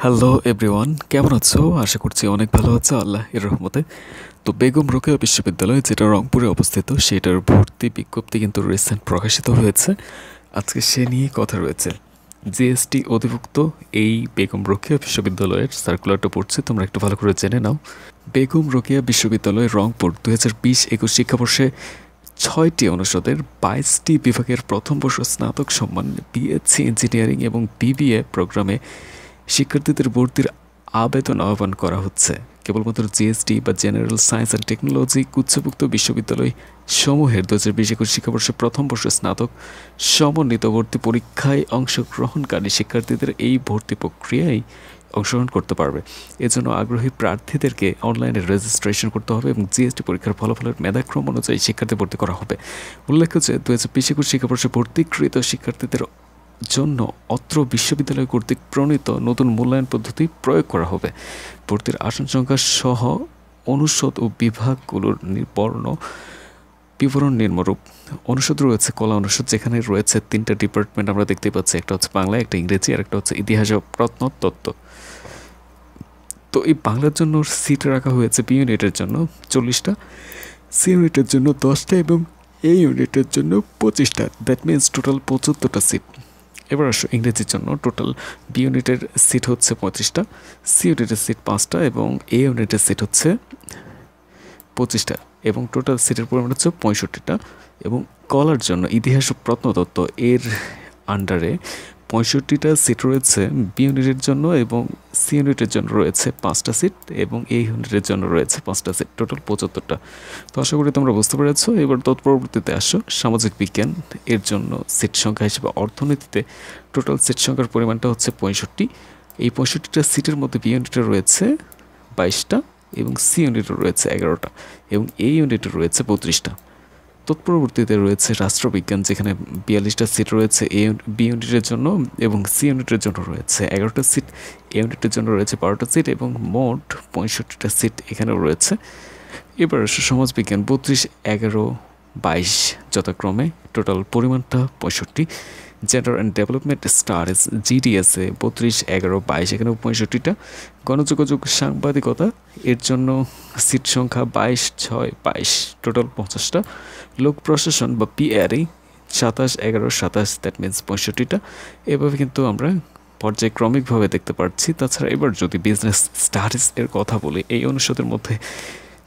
Hello everyone, কেমন আছো? আশা করছি অনেক ভালো আছো আল্লাহ এর রহমতে। তো বেগম রোকেয়া বিশ্ববিদ্যালয় যেটা রংপুরে অবস্থিত সেটার ভর্তি বিজ্ঞপ্তি কিন্তু রিসেন্ট প্রকাশিত হয়েছে। আজকে সে নিয়ে কথা রয়েছে। জিএসটি অধিভুক্ত এই বেগম রোকেয়া বিশ্ববিদ্যালয়ের সার্কুলারটা পড়ছে, তোমরা একটু ভালো করে জেনে নাও। বেগম রোকেয়া বিশ্ববিদ্যালয় রংপুর 2020-21 শিক্ষাবর্ষে 6টি অনুষদের 22টি বিভাগের প্রথম বর্ষ স্নাতক সম্মান বিএসসি ইঞ্জিনিয়ারিং এবং বিবিএ প্রোগ্রামে শিক্ষার্থীদের ভর্তির আবেদন আহ্বান করা হচ্ছে। কেবলমাত্র জিএসটি বা জেনারেল সায়েন্স অ্যান্ড টেকনোলজি গুচ্ছভুক্ত বিশ্ববিদ্যালয় সমূহের 2020-21 শিক্ষাবর্ষে প্রথম বর্ষ স্নাতক সমন্বিত ভর্তি পরীক্ষায় অংশগ্রহণকারী শিক্ষার্থীদের এই ভর্তি প্রক্রিয়ায় অংশগ্রহণ করতে পারবে। এজন্য আগ্রহী প্রার্থীদেরকে অনলাইনে রেজিস্ট্রেশন করতে হবে এবং জিএসটি পরীক্ষার ফলাফলের মেধাক্রম অনুযায়ী শিক্ষার্থী ভর্তি করা হবে। উল্লেখ্য যে 2020-21 শিক্ষাবর্ষে ভর্তিকৃত শিক্ষার্থীদের জন্য অত্র বিশ্ববিদ্যালয় কর্তৃক প্রণীত নতুন মূল্যায়ন পদ্ধতি প্রয়োগ করা হবে। ভর্তির আসন সংখ্যা সহ অনুষদ ও বিভাগগুলোর বিবরণ নিম্নরূপ। অনুষদ রয়েছে কলা অনুষদ, যেখানে রয়েছে 3টা ডিপার্টমেন্ট আমরা দেখতে পাচ্ছি, একটা হচ্ছে বাংলা, একটা ইংরেজি, আর একটা হচ্ছে ইতিহাস ও প্রত্নতত্ত্ব। তো এই বাংলার জন্য সিট রাখা হয়েছে বি ইউনিটের জন্য 40টা, সি ইউনিটের জন্য 10টা এবং এ ইউনিটের জন্য 25টা। দ্যাট মিনস টোটাল 75টা সিট। এবার আসো ইংরেজির জন্য। টোটাল বি ইউনিটের সিট হচ্ছে 35টা, সি ইউনিটের সিট 5টা এবং এ ইউনিটের সিট হচ্ছে 25টা এবং টোটাল সিটের পরিমাণ হচ্ছে 65টা। এবং কলার জন্য ইতিহাস ও প্রত্নতত্ত্ব এর আন্ডারে 65টা সিট রয়েছে বি ইউনিটের জন্য এবং সি ইউনিটের জন্য রয়েছে 5টা সিট এবং এ ইউনিটের জন্য রয়েছে 5টা সিট, টোটাল 75টা। তো আশা করি তোমরা বুঝতে পেরেছো। এবার তৎপরবর্তীতে আসো সামাজিক বিজ্ঞান এর জন্য সিট সংখ্যা হিসেবে অর্থনীতিতে টোটাল সিট সংখ্যার পরিমাণটা হচ্ছে 65। এই 65টা সিটের মধ্যে বি ইউনিটে রয়েছে 22টা এবং সি ইউনিটে রয়েছে 11টা এবং এ ইউনিটে রয়েছে 32টা। তৎপরবর্তীতে রয়েছে রাষ্ট্রবিজ্ঞান, যেখানে 42টা সিট রয়েছে বি ইউনিটের জন্য এবং সি ইউনিটের জন্য রয়েছে 11টা সিট, এ ইউনিটের জন্য রয়েছে 12টা সিট এবং মোট 65টা সিট এখানেও রয়েছে। এবার সমাজবিজ্ঞান 32, 11, 22 যথাক্রমে, টোটাল পরিমাণটা 65। Gender and development studies GDSA 32, 11, 22 এখানেও 65টা। গণযোগাযোগ সাংবাদিকতা এর জন্য সিট সংখ্যা 22, 6, 22 টোটাল 50টা। লোক প্রশাসন বা পিআরই 27, 11, 27 দ্যাট মিনস 65টা। এভাবে কিন্তু আমরা পর্যায়ক্রমিকভাবে দেখতে পাচ্ছি। তাছাড়া এবার যদি বিজনেস স্টাডিজ এর কথা বলি, এই অনুষদের মধ্যে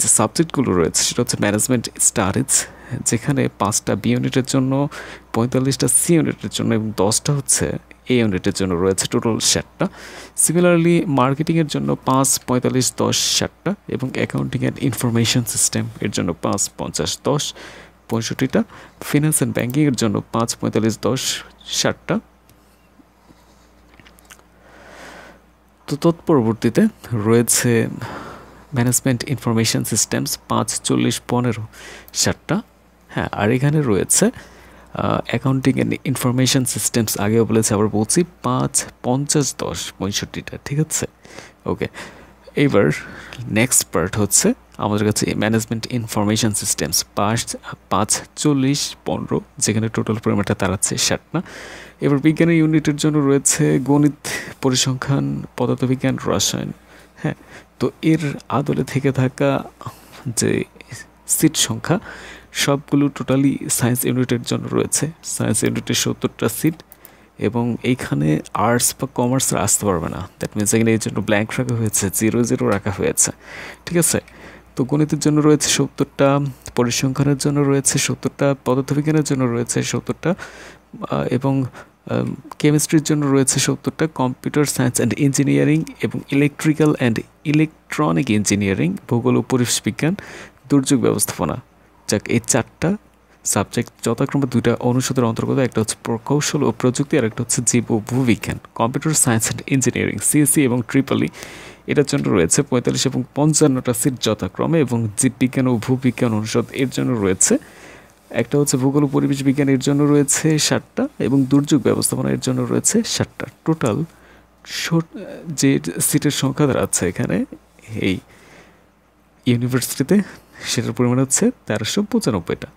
যে সাবজেক্টগুলো রয়েছে সেটা হচ্ছে ম্যানেজমেন্ট স্টাডিজ, যেখানে 5টা বি ইউনিটের জন্য, 45টা সি ইউনিটের জন্য এবং 10টা হচ্ছে এ ইউনিটের জন্য রয়েছে, টোটাল 60টা। সিমিলারলি মার্কেটিংয়ের জন্য 5, 45, 10, 60টা এবং অ্যাকাউন্টিং অ্যান্ড ইনফরমেশন সিস্টেম এর জন্য 5, 50, 10, 65টা। ফিনান্স অ্যান্ড ব্যাঙ্কিংয়ের জন্য 5, 45, 10, 60টা। তো তৎপরবর্তীতে রয়েছে ম্যানেজমেন্ট ইনফরমেশন সিস্টেমস 5, 40, 15, 60টা। হ্যাঁ, আর এখানে রয়েছে অ্যাকাউন্টিং অ্যান্ড ইনফরমেশন সিস্টেমস, আগেও বলেছি আবার বলছি, 5, 50, 10, 65টা। ঠিক আছে, ওকে। এবার নেক্সট পার্ট হচ্ছে আমাদের কাছে ম্যানেজমেন্ট ইনফরমেশন সিস্টেমস 5, 40, 15, যেখানে টোটাল পরিমাণটা দাঁড়াচ্ছে 60টা। এবার বিজ্ঞানের ইউনিটের জন্য রয়েছে গণিত, পরিসংখ্যান, পদার্থবিজ্ঞান, রসায়ন। হ্যাঁ, তো এর আদলে থেকে থাকা যে সিট সংখ্যা সবগুলো টোটালি সায়েন্স ইউনিটের জন্য রয়েছে। সায়েন্স ইউনিটের 70টা সিট এবং এইখানে আর্টস বা কমার্স আসতে পারবে না। দ্যাট মিনস এখানে এই জন্য ব্ল্যাঙ্ক রাখা হয়েছে, 0 রাখা হয়েছে। ঠিক আছে, তো গণিতের জন্য রয়েছে 70টা, পরিসংখ্যানের জন্য রয়েছে 70টা, পদার্থবিজ্ঞানের জন্য রয়েছে 70টা এবং কেমিস্ট্রির জন্য রয়েছে 70টা, কম্পিউটার সায়েন্স অ্যান্ড ইঞ্জিনিয়ারিং এবং ইলেকট্রিক্যাল অ্যান্ড ইলেকট্রনিক ইঞ্জিনিয়ারিং, ভূগোল ও পরিবেশ বিজ্ঞান, দুর্যোগ ব্যবস্থাপনা। যাক, এই 4টা সাবজেক্ট যথাক্রমে 2টা অনুষদের অন্তর্গত, একটা হচ্ছে প্রকৌশল ও প্রযুক্তি আর একটা হচ্ছে জীব ও ভূবিজ্ঞান। Computer science and engineering CSC এবং ট্রিপলি এটার জন্য রয়েছে 45 এবং 55টা সিট যথাক্রমে এবং জীববিজ্ঞান ও ভূবিজ্ঞান অনুষদ এর জন্য রয়েছে, একটা হচ্ছে ভূগোল ও পরিবেশ বিজ্ঞান এর জন্য রয়েছে 60টা এবং দুর্যোগ ব্যবস্থাপনা এর জন্য রয়েছে 60টা। টোটাল যে সিটের সংখ্যা দাঁড়াচ্ছে এখানে এই ইউনিভার্সিটিতে সেটার পরিমাণ হচ্ছে 1395টা।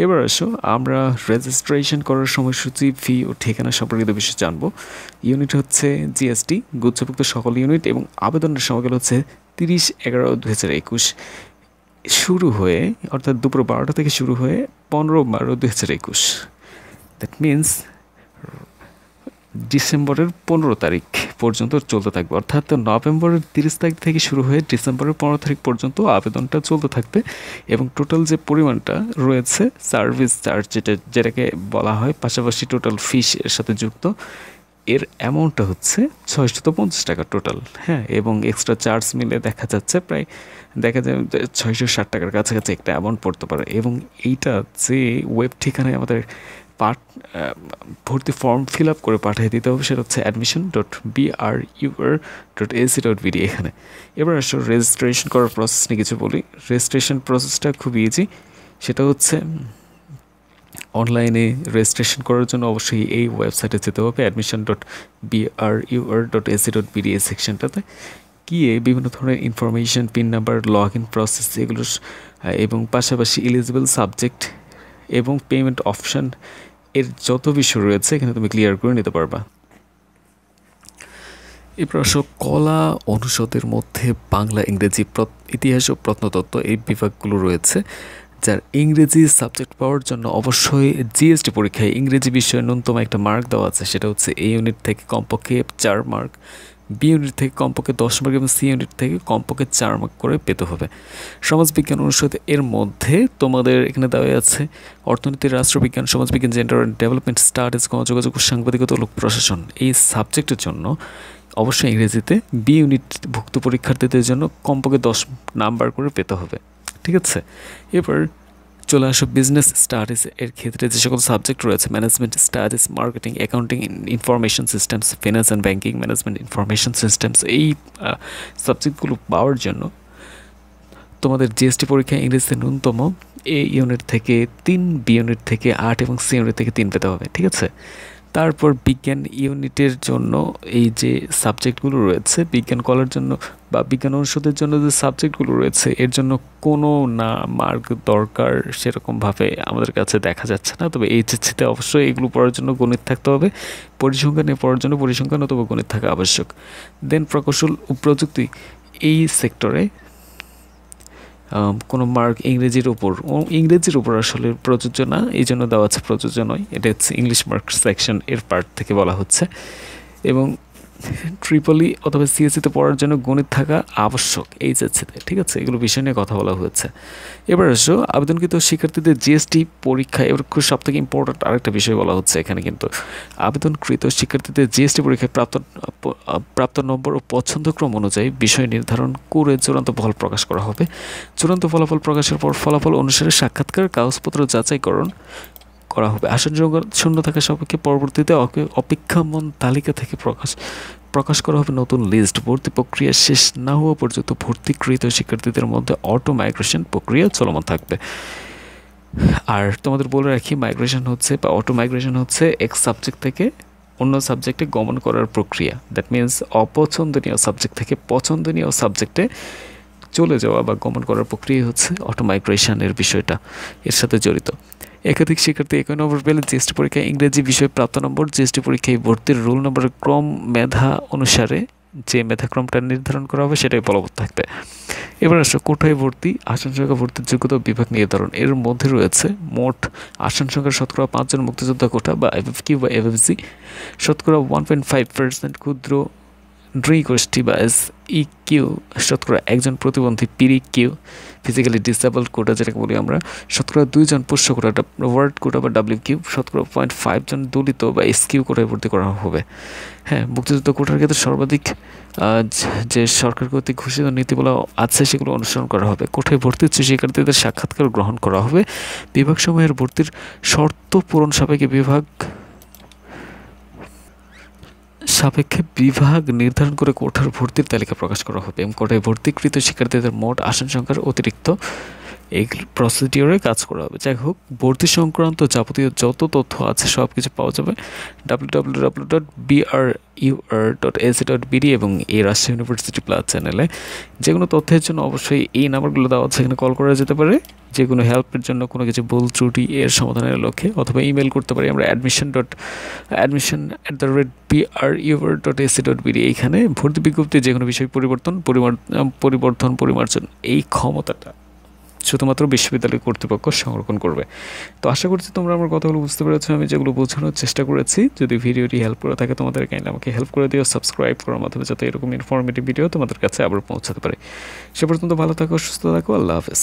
এবার আসো আমরা রেজিস্ট্রেশন করার সময়সূচি, ফি ও ঠিকানা সম্পর্কিত বিষয় জানবো। ইউনিট হচ্ছে জিএসটি, গুচ্ছভুক্ত সকল ইউনিট, এবং আবেদনের সময়কাল হচ্ছে 30/11/2021 শুরু হয়ে, অর্থাৎ দুপুর 12টা থেকে শুরু হয়ে 15/12/2021। দ্যাট মিনস ডিসেম্বরের 15 তারিখ পর্যন্ত চলতে থাকবে, অর্থাৎ নভেম্বরের 30 তারিখ থেকে শুরু হয়ে ডিসেম্বরের 15 তারিখ পর্যন্ত আবেদনটা চলতে থাকবে। এবং টোটাল যে পরিমাণটা রয়েছে সার্ভিস চার্জ যেটাকে বলা হয়, পাশাপাশি টোটাল ফিস এর সাথে যুক্ত, এর অ্যামাউন্টটা হচ্ছে 650 টাকা টোটাল। হ্যাঁ, এবং এক্সট্রা চার্জ মিলে দেখা যাচ্ছে প্রায় 660 টাকার কাছাকাছি একটা অ্যামাউন্ট পড়তে পারে। এবং এইটা যে ওয়েব ঠিকানায় আমাদের ভর্তি ফর্ম ফিল আপ করে পাঠিয়ে দিতে হবে, সেটা হচ্ছে admission.brur.ac.bd এখানে। এবার আসলে রেজিস্ট্রেশন করার প্রসেস নিয়ে কিছু বলি। রেজিস্ট্রেশন প্রসেসটা খুব ইজি। সেটা হচ্ছে অনলাইনে রেজিস্ট্রেশন করার জন্য অবশ্যই এই ওয়েবসাইটে যেতে হবে, admission.brur.ac.bd এই সেকশনটাতে গিয়ে বিভিন্ন ধরনের information, pin number, log in process এগুলো, এবং পাশাপাশি এলিজিবল সাবজেক্ট এবং পেমেন্ট অপশান এর যত বিষয় রয়েছে এখানে তুমি ক্লিয়ার করে নিতে পারবা। এরপর আসো কলা অনুষদের মধ্যে বাংলা, ইংরেজি, ইতিহাস ও প্রত্নতত্ত্ব এই বিভাগগুলো রয়েছে, যার ইংরেজি সাবজেক্ট পাওয়ার জন্য অবশ্যই জিএসটি পরীক্ষায় ইংরেজি বিষয়ে ন্যূনতম একটা মার্ক দেওয়া আছে। সেটা হচ্ছে এ ইউনিট থেকে কমপক্ষে 4 মার্ক, বি ইউনিট থেকে কমপক্ষে 10 মার্ক এবং সি ইউনিট থেকে কমপক্ষে 4 মার্ক করে পেতে হবে। সমাজবিজ্ঞান অনুষদ এর মধ্যে তোমাদের এখানে দেওয়া আছে অর্থনীতি, রাষ্ট্রবিজ্ঞান, সমাজবিজ্ঞান, জেন্ডার অ্যান্ড ডেভেলপমেন্ট স্টাডিজ, গণযোগাযোগ, সাংবাদিকতা, লোক প্রশাসন এই সাবজেক্টের জন্য অবশ্যই ইংরেজিতে বি ইউনিট ভুক্ত পরীক্ষার্থীদের জন্য কমপক্ষে 10 নাম্বার করে পেতে হবে। ঠিক আছে, এবার চলে আসো বিজনেস স্টাডিজ এর ক্ষেত্রে যে সকল সাবজেক্ট রয়েছে, management studies, marketing, accounting, information systems, finance and banking, management information systems, এই সাবজেক্টগুলো পাওয়ার জন্য তোমাদের জিএসটি পরীক্ষায় ইংরেজিতে ন্যূনতম এ ইউনিট থেকে 3, বি ইউনিট থেকে 8 এবং সি ইউনিট থেকে 3 পেতে হবে। ঠিক আছে, তারপর বিজ্ঞান ইউনিটের জন্য এই যে সাবজেক্টগুলো রয়েছে, বিজ্ঞান কলার জন্য বা বিজ্ঞান অনুষদের জন্য যে সাবজেক্টগুলো রয়েছে এর জন্য কোনো না মার্ক দরকার সেরকমভাবে আমাদের কাছে দেখা যাচ্ছে না। তবে এইচএসসিতে অবশ্যই এগুলো পড়ার জন্য গণিত থাকতে হবে, পরিসংখ্যান নিয়ে পড়ার জন্য পরিসংখ্যান অথবা গণিত থাকা আবশ্যক। দেন প্রকৌশল ও প্রযুক্তি এই সেক্টরে কোনো মার্ক ইংরেজির উপর আসলে প্রযোজ্য না, এই জন্য দেওয়া আছে প্রযোজ্য নয়। এটা হচ্ছে ইংলিশ মার্ক সেকশন এর পার্ট থেকে বলা হচ্ছে। এবং ট্রিপলি অথবা সিএসসিতে পড়ার জন্য গণিত থাকা আবশ্যক এইচএসসিতে। ঠিক আছে, এগুলো বিষয় নিয়ে কথা বলা হয়েছে। এবার আসো আবেদনকৃত শিক্ষার্থীদের জিএসটি পরীক্ষায়, এবার খুব সবথেকে ইম্পর্ট্যান্ট আরেকটা বিষয় বলা হচ্ছে এখানে, কিন্তু আবেদনকৃত শিক্ষার্থীদের জিএসটি পরীক্ষায় প্রাপ্ত নম্বর ও পছন্দক্রম অনুযায়ী বিষয় নির্ধারণ করে চূড়ান্ত ফল প্রকাশ করা হবে। চূড়ান্ত ফলাফল প্রকাশের পর ফলাফল অনুসারে সাক্ষাৎকার, কাগজপত্র যাচাইকরণ করা হবে। আসন শূন্য থাকা সাপেক্ষে পরবর্তীতে অপেক্ষামান তালিকা থেকে প্রকাশ করা হবে নতুন লিস্ট। ভর্তি প্রক্রিয়া শেষ না হওয়া পর্যন্ত ভর্তিকৃত শিক্ষার্থীদের মধ্যে অটো মাইগ্রেশন প্রক্রিয়া চলমান থাকবে। আর তোমাদের বলে রাখি, মাইগ্রেশন হচ্ছে বা অটো মাইগ্রেশন হচ্ছে এক সাবজেক্ট থেকে অন্য সাবজেক্টে গমন করার প্রক্রিয়া। দ্যাট মিনস অপছন্দনীয় সাবজেক্ট থেকে পছন্দনীয় সাবজেক্টে চলে যাওয়া বা গমন করার প্রক্রিয়া হচ্ছে অটো মাইগ্রেশনের বিষয়টা এর সাথে জড়িত। একাধিক শিক্ষার্থী একই নম্বর পেলে জিএসটি পরীক্ষায় ইংরেজি বিষয়ে প্রাপ্ত নম্বর, জিএসটি পরীক্ষায় ভর্তির রোল নম্বরের ক্রম মেধা অনুসারে যে মেধাক্রমটা নির্ধারণ করা হবে সেটাই বলবৎ থাকবে। এবার আসো কোটায় ভর্তি, আসন সংখ্যা, ভর্তির যোগ্যতা, বিভাগ নির্ধারণ। এর মধ্যে রয়েছে মোট আসন সংখ্যার শতকরা 5 জন মুক্তিযোদ্ধা কোটা বা এফএফকিউ বা এফএফজি, শতকরা 1.5% ক্ষুদ্র নৃগোষ্ঠী বা SEQ, শতকরা 1 জন প্রতিবন্ধী PRQ ফিজিক্যালি ডিসেবলড কোটা যেটাকে বলি আমরা, শতকরা 2 জন পোষ্য কোটা ওয়ার্ড কোটা বা WQ, শতকরা 0.5 জন দলিত বা SQ কোটায় ভর্তি করা হবে। হ্যাঁ, মুক্তিযুদ্ধ কোটার ক্ষেত্রে সর্বাধিক যে সরকার কর্তৃক ঘোষিত নীতিগুলো আছে সেগুলো অনুসরণ করা হবে। কোটায় ভর্তি ইচ্ছুক শিক্ষার্থীদের সাক্ষাৎকার গ্রহণ করা হবে। বিভাগসমূহের ভর্তির শর্ত পূরণ সাপেক্ষে বিভাগ নির্ধারণ করে কোটার ভর্তির তালিকা প্রকাশ করা হবে এবং কোটায় ভর্তিকৃত শিক্ষার্থীদের মোট আসন সংখ্যার অতিরিক্ত এই প্রসিডিওরে কাজ করা হবে। যাই হোক, ভর্তি সংক্রান্ত যাবতীয় যত তথ্য আছে সব কিছু পাওয়া যাবে www.brur.ac.bd এবং এই রাজশাহী ইউনিভার্সিটি প্লাস চ্যানেলে। যে কোনো তথ্যের জন্য অবশ্যই এই নাম্বারগুলো দেওয়া আছে, এখানে কল করা যেতে পারে। যে কোনো হেল্পের জন্য, কোনো কিছু ভুল ত্রুটি এর সমাধানের লক্ষ্যে, অথবা ইমেল করতে পারি আমরা admission@brur.ac.bd। এইখানে ভর্তি বিজ্ঞপ্তি যে কোনো বিষয় পরিমার্জন এই ক্ষমতাটা শুধুমাত্র বিশ্ববিদ্যালয় কর্তৃপক্ষ সংরক্ষণ করবে। তো আশা করছি তোমরা আমার কথাগুলো বুঝতে পেরেছো। আমি যেগুলো বোঝানোর চেষ্টা করেছি, যদি ভিডিওটি হেল্প করে থাকে তোমাদের, কাইন্ডলি আমাকে হেল্প করে দিও সাবস্ক্রাইব করার মাধ্যমে, যাতে এরকম ইনফরমেটিভ ভিডিও তোমাদের কাছে আবার পৌঁছাতে পারে। সে পর্যন্ত ভালো থাকো, সুস্থ থাকো, আল্লাহ হাফেজ।